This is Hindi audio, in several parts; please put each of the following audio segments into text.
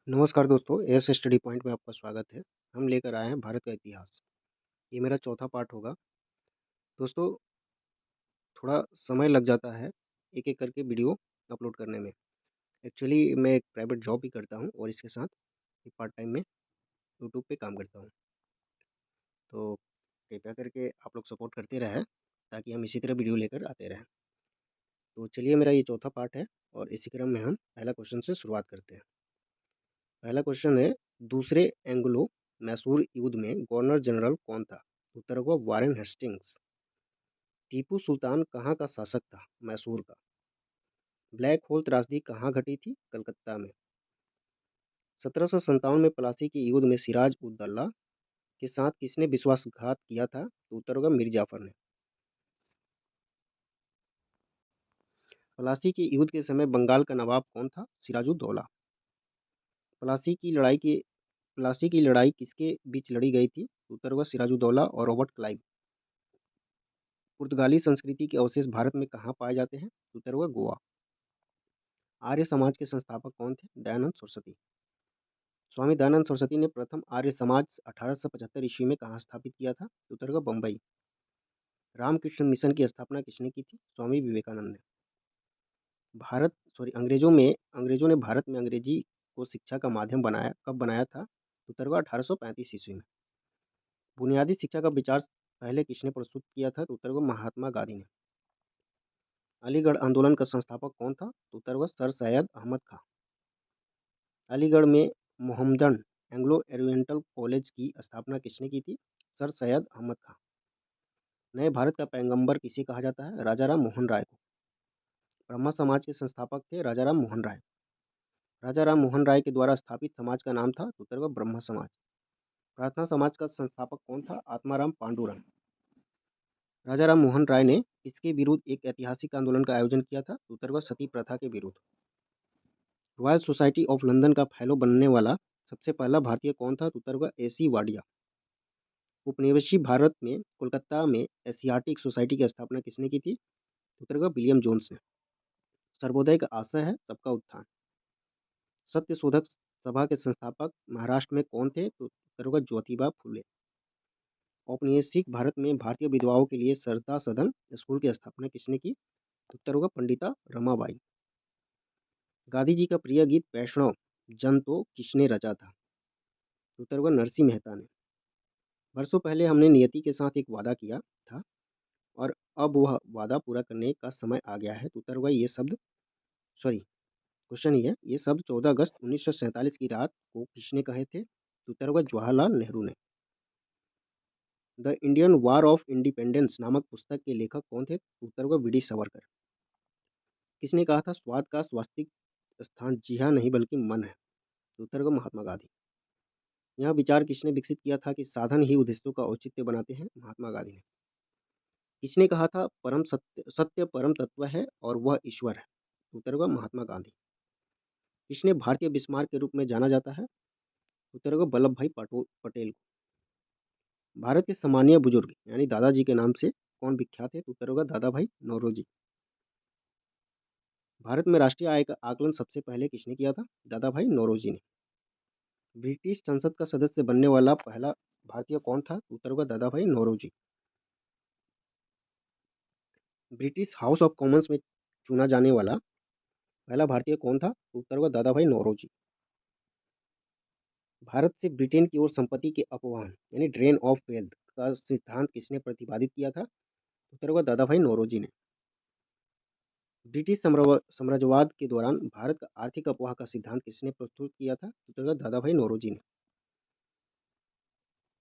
नमस्कार दोस्तों, एस स्टडी पॉइंट में आपका स्वागत है। हम लेकर आए हैं भारत का इतिहास। ये मेरा चौथा पार्ट होगा। दोस्तों, थोड़ा समय लग जाता है एक-एक करके वीडियो अपलोड करने में। एक्चुअली मैं एक प्राइवेट जॉब भी करता हूँ और इसके साथ एक पार्ट टाइम में यूट्यूब पे काम करता हूँ। तो कृपया करके आप लोग सपोर्ट करते रहें ताकि हम इसी तरह वीडियो लेकर आते रहें। तो चलिए, मेरा ये चौथा पार्ट है और इसी क्रम में हम पहला क्वेश्चन से शुरुआत करते हैं। पहला क्वेश्चन है, दूसरे एंग्लो मैसूर युद्ध में गवर्नर जनरल कौन था? उत्तर होगा वारेन हेस्टिंग्स। टीपू सुल्तान कहाँ का शासक था? मैसूर का। ब्लैक होल त्रासदी कहाँ घटी थी? कलकत्ता में। 1757 में प्लासी के युद्ध में सिराज उद दौला के साथ किसने विश्वासघात किया था? तो उत्तर होगा मीर जाफर ने। प्लासी के युद्ध के समय बंगाल का नवाब कौन था? सिराजुद्दौला। प्लासी की लड़ाई की प्लासी की लड़ाई किसके बीच लड़ी गई थी? उत्तर होगा सिराजुद्दौला और रॉबर्ट क्लाइव। पुर्तगाली संस्कृति के अवशेष भारत में कहाँ पाए जाते हैं? उत्तर होगा गोवा। आर्य समाज के संस्थापक कौन थे? दयानंद सरस्वती। स्वामी दयानंद सरस्वती ने प्रथम आर्य समाज 1875 ईस्वी में कहाँ स्थापित किया था? उत्तर होगा बम्बई। रामकृष्ण मिशन की स्थापना किसने की थी? स्वामी विवेकानंद ने। अंग्रेजों ने भारत में अंग्रेजी को शिक्षा का माध्यम कब बनाया था? उत्तर होगा 1835 ईस्वी में। बुनियादी शिक्षा का विचार पहले किसने प्रस्तुत किया था? उत्तर होगा महात्मा गांधी ने। अलीगढ़ आंदोलन का संस्थापक कौन था? उत्तर होगा सर सैयद अहमद खां। अलीगढ़ में मोहम्मदन एंग्लो ओरिएंटल कॉलेज की स्थापना किसने की थी? सर सैयद अहमद खां। नए भारत का पैगंबर किसे कहा जाता है? राजा राम मोहन राय को। ब्रह्मा समाज के संस्थापक थे राजा राम मोहन राय। राजा राम मोहन राय के द्वारा स्थापित समाज का नाम था उत्तर व ब्रह्म समाज। प्रार्थना समाज का संस्थापक कौन था? आत्माराम पांडुरंग। राजा राम मोहन राय ने इसके विरुद्ध एक ऐतिहासिक आंदोलन का आयोजन किया था? उत्तर व सती प्रथा के विरुद्ध। रॉयल सोसाइटी ऑफ लंदन का फेलो बनने वाला सबसे पहला भारतीय कौन था? उत्तर व एसी वाडिया। उपनिवेशी भारत में कोलकाता में एशियाटिक सोसाइटी की स्थापना किसने की थी? उत्तर का विलियम जोन्स ने। सर्वोदय का आशय है सबका उत्थान। सत्य शोधक सभा के संस्थापक महाराष्ट्र में कौन थे? तो उत्तर होगा ज्योतिबा फुले। औपनिवेशिक भारत में भारतीय विधवाओं के लिए सरदा सदन स्कूल की स्थापना किसने की? उत्तर होगा पंडिता रमाबाई। गांधी जी का प्रिय गीत वैष्णव जन तो किसने रचा था? उत्तर होगा नरसिंह मेहता ने। वर्षों पहले हमने नियति के साथ एक वादा किया था और अब वह वादा पूरा करने का समय आ गया है। तो उत्तर होगा ये शब्द सॉरी क्वेश्चन ही है, ये शब्द 14 अगस्त 1947 की रात को किसने कहे थे? तो उत्तर होगा जवाहरलाल नेहरू ने। The Indian war of independence नामक पुस्तक के लेखक कौन थे? तो उत्तर होगा वी डी सावरकर। किसने कहा था स्वाद का स्वास्तिक स्थान जीहा नहीं बल्कि मन है? तो उत्तर होगा महात्मा गांधी। यह विचार किसने विकसित किया था कि साधन ही उद्देश्यों का औचित्य बनाते हैं? महात्मा गांधी ने। किसने कहा था परम सत्य सत्य परम तत्व है और वह ईश्वर है? तो उत्तर होगा महात्मा गांधी। किसने भारतीय बिस्मार्क के रूप में जाना जाता है? उत्तर होगा वल्लभ भाई पटेल को। भारत के सम्मानीय बुजुर्ग यानी दादाजी के नाम से कौन विख्यात है? तो उत्तर होगा दादा भाई नौरोजी। भारत में राष्ट्रीय आय का आकलन सबसे पहले किसने किया था? दादा भाई नौरोजी ने। ब्रिटिश संसद का सदस्य बनने वाला पहला भारतीय कौन था? उत्तर होगा Dadabhai Naoroji. British House of Commons में चुना जाने वाला पहला भारतीय कौन था? तो उत्तर होगा दादा भाई नौरोजी। भारत से ब्रिटेन की ओर संपत्ति के अपवहन यानी ड्रेन ऑफ वेल्थ का सिद्धांत किसने प्रतिपादित किया था? उत्तर होगा दादा भाई नौरोजी ने। ब्रिटिश साम्राज्यवाद के दौरान भारत का आर्थिक अपवाह का सिद्धांत किसने प्रस्तुत किया था? उत्तर होगा दादा भाई नौरोजी ने।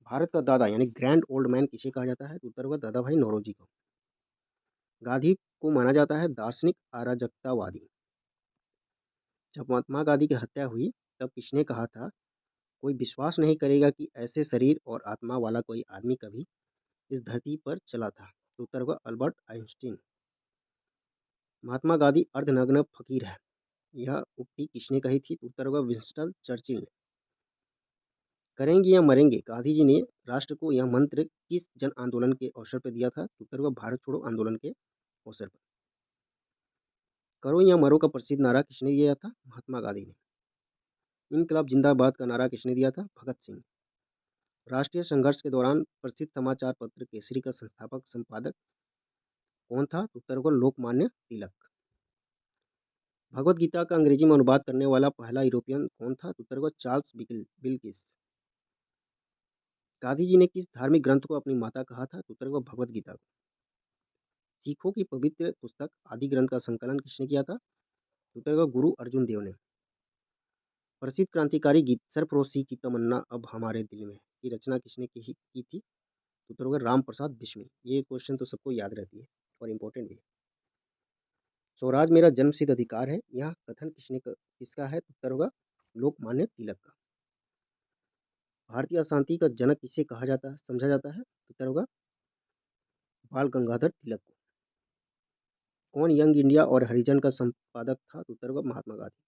भारत का दादा यानी ग्रैंड ओल्ड मैन किसे कहा जाता है? तो उत्तर होगा दादा भाई नौरोजी को। गांधी को माना जाता है दार्शनिक अराजकतावादी। जब महात्मा गांधी की हत्या हुई तब किसने कहा था कोई विश्वास नहीं करेगा कि ऐसे शरीर और आत्मा वाला कोई आदमी कभी इस धरती पर चला था? तो उत्तर होगा अल्बर्ट आइंस्टीन। महात्मा गांधी अर्धनग्न फकीर है, यह उक्ति किसने कही थी? तो उत्तर होगा विंस्टन चर्चिल ने। करेंगे या मरेंगे गांधी जी ने राष्ट्र को यह मंत्र किस जन आंदोलन के अवसर पर दिया था? तो उत्तर होगा भारत छोड़ो आंदोलन के अवसर पर। करो या मरो का प्रसिद्ध नारा किसने दिया था? महात्मा गांधी ने। इनकलाब जिंदाबाद का नारा किसने दिया था? भगत सिंह। राष्ट्रीय संघर्ष के दौरान प्रसिद्ध समाचार पत्र केसरी का संस्थापक संपादक कौन था? तो उत्तर होगा लोकमान्य तिलक। भगवत गीता का अंग्रेजी में अनुवाद करने वाला पहला यूरोपियन कौन था? तो उत्तर होगा चार्ल्स विल्किस। गांधी जी ने किस धार्मिक ग्रंथ को अपनी माता कहा था? तो उत्तर होगा भगवत गीता को। सिखों की पवित्र पुस्तक आदि ग्रंथ का संकलन किसने किया था? तो उत्तर होगा गुरु अर्जुन देव ने। प्रसिद्ध क्रांतिकारी गीत सरफरोशी की तमन्ना अब हमारे दिल में की रचना किसने की थी? तो उत्तर होगा राम प्रसाद बिस्मिल। ये क्वेश्चन तो सबको याद रहती है और इम्पोर्टेंट भी है। स्वराज मेरा जन्मसिद्ध अधिकार है, यह कथन किसका है? तो उत्तर होगा लोकमान्य तिलक का। भारतीय अशांति का जनक किसे कहा जाता है, समझा जाता है? तो उत्तर होगा बाल गंगाधर तिलक को। कौन यंग इंडिया और हरिजन का संपादक था? तो उत्तर होगा महात्मा गांधी।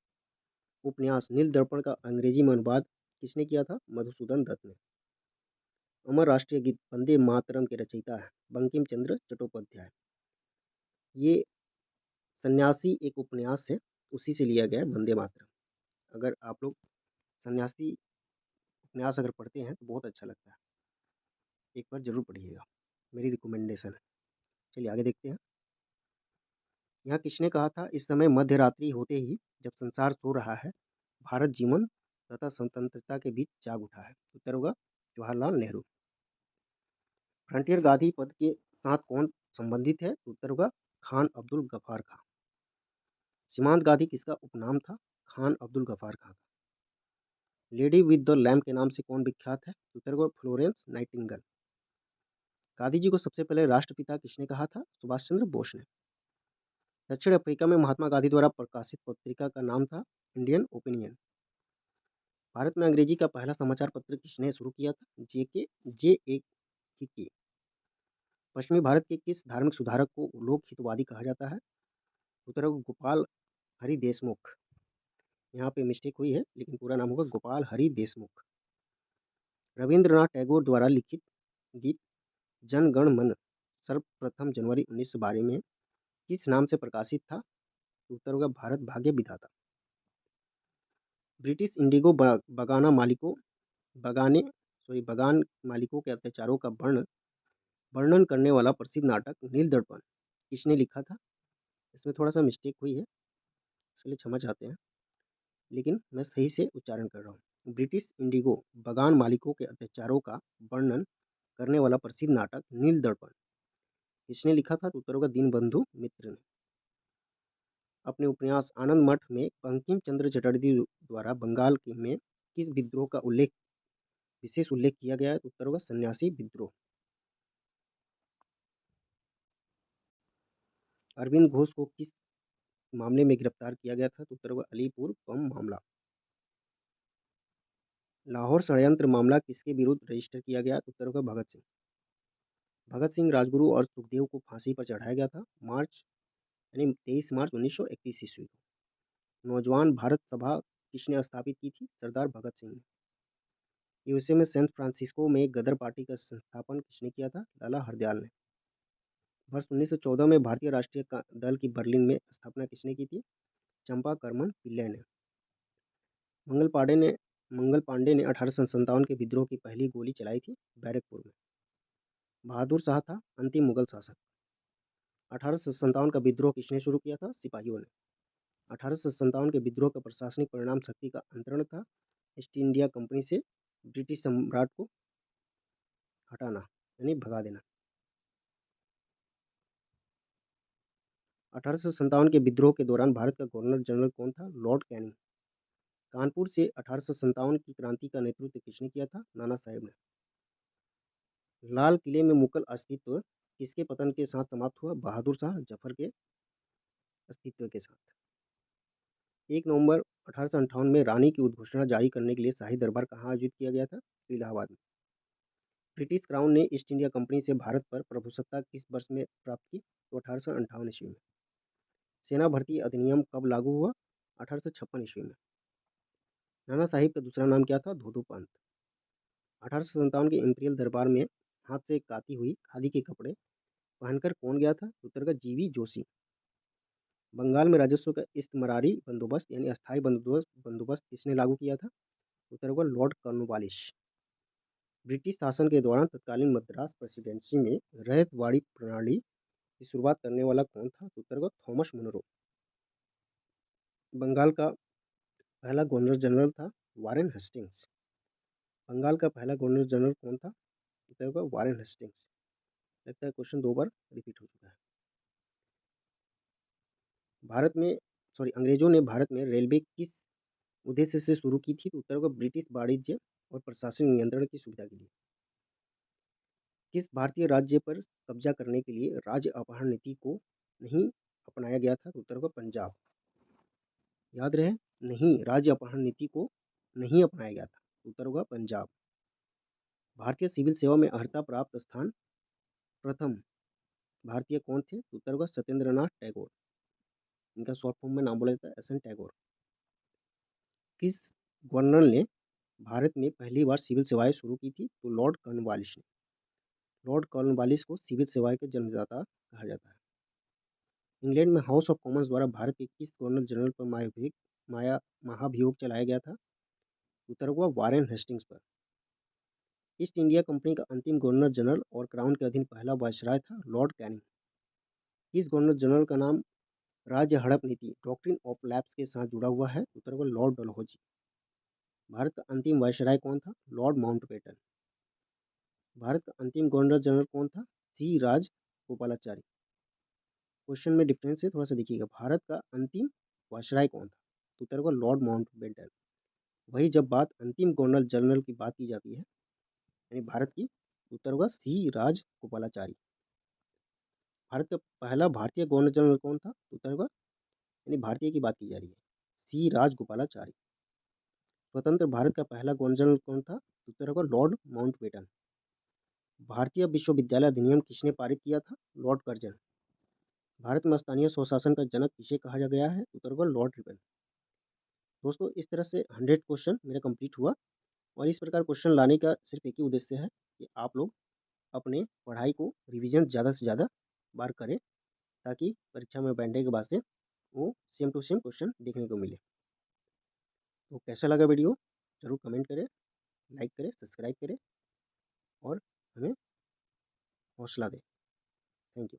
उपन्यास नील दर्पण का अंग्रेजी में अनुवाद किसने किया था? मधुसूदन दत्त ने। अमर राष्ट्रीय गीत वंदे मातरम के रचयिता है बंकिम चंद्र चट्टोपाध्याय। ये सन्यासी एक उपन्यास है, उसी से लिया गया है वंदे मातरम। अगर आप लोग सन्यासी उपन्यास अगर पढ़ते हैं तो बहुत अच्छा लगता है, एक बार जरूर पढ़िएगा, मेरी रिकमेंडेशन है। चलिए आगे देखते हैं। यहाँ किसने कहा था? इस समय मध्य रात्रि होते ही जब संसार सो रहा है, भारत जीवन तथा स्वतंत्रता के बीच जाग उठा है। उत्तर होगा जवाहरलाल नेहरू। फ्रंटियर गांधी पद के साथ कौन संबंधित है? उत्तर होगा खान अब्दुल गफार खान। सीमांत गांधी किसका उपनाम था? Khan Abdul Gaffar Khan. Lady with the lamp के नाम से कौन विख्यात है? उत्तर होगा फ्लोरेंस नाइटिंगेल। गांधी जी को सबसे पहले राष्ट्रपिता किसने कहा था? सुभाष चंद्र बोस ने। दक्षिण अफ्रीका में महात्मा गांधी द्वारा प्रकाशित पत्रिका का नाम था इंडियन ओपिनियन। भारत में अंग्रेजी का पहला समाचार पत्र किसने शुरू किया था? जे ए के। पश्चिमी भारत के किस धार्मिक सुधारक को लोक हितवादी कहा जाता है? उत्तर होगा गोपाल हरि देशमुख। यहाँ पे मिस्टेक हुई है, लेकिन पूरा नाम होगा गोपाल हरि देशमुख। रविंद्रनाथ टैगोर द्वारा लिखित गीत जन गण मन सर्वप्रथम जनवरी 1912 में किस नाम से प्रकाशित था? उत्तर होगा भारत भाग्य विधाता। ब्रिटिश इंडिगो बगान मालिकों के अत्याचारों का वर्णन करने वाला प्रसिद्ध नाटक नील दर्पण किसने लिखा था? इसमें थोड़ा सा मिस्टेक हुई है, इसलिए क्षमा चाहते हैं, लेकिन मैं सही से उच्चारण कर रहा हूँ। ब्रिटिश इंडिगो बगान मालिकों के अत्याचारों का वर्णन करने वाला प्रसिद्ध नाटक नील दर्पण किसने लिखा था? तो उत्तर होगा दीनबंधु मित्र ने। अपने उपन्यास आनंद मठ में बंकिम चंद्र चटर्जी द्वारा बंगाल में किस विद्रोह का विशेष उल्लेख किया गया है? तो उत्तर होगा सन्यासी विद्रोह। अरविंद घोष को किस मामले में गिरफ्तार किया गया था? तो उत्तर होगा अलीपुर बम मामला। लाहौर षड्यंत्र मामला किसके विरुद्ध रजिस्टर किया गया? तो उत्तर होगा भगत सिंह। भगत सिंह, राजगुरु और सुखदेव को फांसी पर चढ़ाया गया था मार्च यानी 23 मार्च 1931 ईस्वी को। नौजवान भारत सभा किसने स्थापित की थी? सरदार भगत सिंह ने। यूएसए में सैन फ्रांसिस्को में गदर पार्टी का संस्थापन किसने किया था? लाला हरदयाल ने। वर्ष 1914 में भारतीय राष्ट्रीय दल की बर्लिन में स्थापना किसने की थी? चंपा करमन पिल्लै ने। मंगल पांडे ने 1857 के विद्रोह की पहली गोली चलाई थी बैरकपुर में। बहादुर शाह था अंतिम मुगल शासक। 1857 का विद्रोह किसने शुरू किया था? सिपाहियों ने। 1857 के विद्रोह का प्रशासनिक परिणाम शक्ति का अंतरण था, ईस्ट इंडिया कंपनी से ब्रिटिश सम्राट को हटाना यानी भगा देना। 1857 के विद्रोह के दौरान भारत का गवर्नर जनरल कौन था? Lord Canning. कानपुर से 1857 की क्रांति का नेतृत्व किसने किया था? नाना साहेब ने। लाल किले में मुगल अस्तित्व किसके पतन के साथ समाप्त हुआ? बहादुर शाह जफर के अस्तित्व के साथ। 1 नवंबर 1858 में रानी की उद्घोषणा जारी करने के लिए शाही दरबार कहाँ आयोजित किया गया था? तो इलाहाबाद में। ब्रिटिश क्राउन ने ईस्ट इंडिया कंपनी से भारत पर प्रभुसत्ता किस वर्ष में प्राप्त की? तो 1858 ईस्वी में। सेना भर्ती अधिनियम कब लागू हुआ? 1856 ईस्वी में। नाना साहिब का दूसरा नाम क्या था? धोधो पंत। 1857 के इंपीरियल दरबार में हाथ से काती हुई खादी के कपड़े पहनकर कौन गया था? उत्तर का जीवी जोशी। बंगाल में राजस्व का इस्तिमरारी बंदोबस्त यानी अस्थायी बंदोबस्त बंदोबस्त किसने लागू किया था? उत्तर होगा लॉर्ड कॉर्नवालिस। ब्रिटिश शासन के दौरान तत्कालीन मद्रास प्रेसिडेंसी में रयतवाड़ी प्रणाली की शुरुआत करने वाला कौन था? उत्तर होगा थॉमस मुनरो। बंगाल का पहला गवर्नर जनरल था वारेन हेस्टिंग्स। बंगाल का पहला गवर्नर जनरल कौन था? उत्तर होगा वारेन हेस्टिंग्स। लगता है क्वेश्चन 2 बार रिपीट हो चुका है। भारत में अंग्रेजों ने भारत में रेलवे किस उद्देश्य से शुरू की थी? तो उत्तर होगा ब्रिटिश वाणिज्य और प्रशासनिक नियंत्रण की सुविधा के लिए। किस भारतीय राज्य पर कब्जा करने के लिए राज्य अपहरण नीति को नहीं अपनाया गया था? तो उत्तर होगा पंजाब। याद रहे, नहीं, राज्य अपहरण नीति को नहीं अपनाया गया था। उत्तर होगा पंजाब। भारतीय सिविल सेवा में अर्हता प्राप्त स्थान प्रथम भारतीय कौन थे? तो उत्तर होगा सत्येंद्र नाथ टैगोर। इनका शॉर्ट फॉर्म में नाम बोला जाता है एस एन टैगोर। किस गवर्नर ने भारत में पहली बार सिविल सेवाएं शुरू की थी? तो लॉर्ड कॉर्नवालिस ने। लॉर्ड कॉर्नवालिस को सिविल सेवाएं के जन्मदाता कहा जाता है। इंग्लैंड में हाउस ऑफ कॉमन्स द्वारा भारत के किस गवर्नर जनरल पर महाभियोग चलाया गया था? उत्तर होगा वारेन हेस्टिंग्स पर। ईस्ट इंडिया कंपनी का अंतिम गवर्नर जनरल और क्राउन के अधीन पहला वायसराय था लॉर्ड कैनिंग। किस गवर्नर जनरल का नाम राज्य हड़प नीति डॉक्ट्रिन ऑफ लैप्स के साथ जुड़ा हुआ है? उत्तर होगा लॉर्ड डलहौजी। भारत का अंतिम वायसराय कौन था? Lord Mountbatten. भारत का अंतिम गवर्नर जनरल कौन था? सी राज गोपालाचारी। क्वेश्चन में डिफरेंस है, थोड़ा सा देखिएगा। भारत का अंतिम वायसराय कौन था? तो उत्तर होगा लॉर्ड माउंटबेटन। वही जब बात अंतिम गवर्नर जनरल की बात की जाती है यानी भारत की, उत्तर होगा सी राज गोपालाचारी। भारत का पहला भारतीय गवर्नर जनरल कौन था? उत्तर होगा, यानी भारतीय की बात की जा रही है, सी राज गोपालाचारी। स्वतंत्र भारत का पहला गवर्नर जनरल कौन था? उत्तर होगा लॉर्ड माउंटबेटन। भारतीय विश्वविद्यालय अधिनियम किसने पारित किया था? Lord Curzon. भारत में स्थानीय स्वशासन का जनक किसे कहा गया है? उत्तर होगा लॉर्ड रिपन। दोस्तों, इस तरह से 100 क्वेश्चन मेरा कंप्लीट हुआ और इस प्रकार क्वेश्चन लाने का सिर्फ एक ही उद्देश्य है कि आप लोग अपने पढ़ाई को रिवीजन ज़्यादा से ज़्यादा बार करें ताकि परीक्षा में बैठने के बाद से वो सेम टू सेम क्वेश्चन देखने को मिले। तो कैसा लगा वीडियो ज़रूर कमेंट करें, लाइक करें, सब्सक्राइब करें और हमें हौसला दें। Thank you.